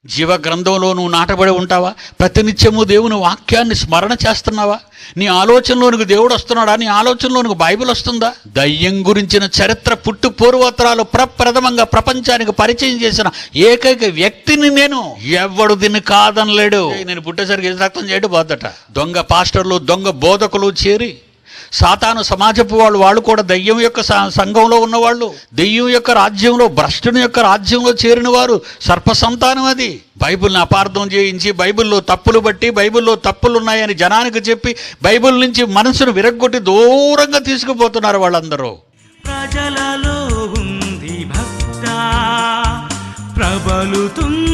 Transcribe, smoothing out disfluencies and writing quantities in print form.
జీవ గ్రంథంలో నువ్వు నాటబడి ఉంటావా? ప్రతినిత్యము దేవుని వాక్యాన్ని స్మరణ చేస్తున్నావా? నీ ఆలోచనలోనికి దేవుడు వస్తున్నాడా? నీ ఆలోచనలోనికి బైబిల్ వస్తుందా? దయ్యం గురించిన చరిత్ర పుట్టు పూర్వోత్తరాలు ప్రప్రథమంగా ప్రపంచానికి పరిచయం చేసిన ఏకైక వ్యక్తిని నేను. ఎవడు దీన్ని కాదనలేడు. నేను పుట్టేసరికి రక్తం చేయడం బాధట. దొంగ పాస్టర్లు, దొంగ బోధకులు చేరి సాతాను సమాజపు వాళ్ళు కూడా దయ్యం యొక్క సంఘంలో ఉన్నవాళ్ళు, దెయ్యం యొక్క రాజ్యంలో, భ్రష్టుని యొక్క రాజ్యంలో చేరిన వారు సర్పసంతానం. అది బైబిల్ని అపార్థం చేయించి, బైబిల్లో తప్పులు బట్టి, బైబిల్లో తప్పులు ఉన్నాయని జనానికి చెప్పి, బైబిల్ నుంచి మనసును విరగ్గొట్టి దూరంగా తీసుకుపోతున్నారు వాళ్ళందరూ. ప్రజలలో ఉంది భక్త ప్రబలుతుంది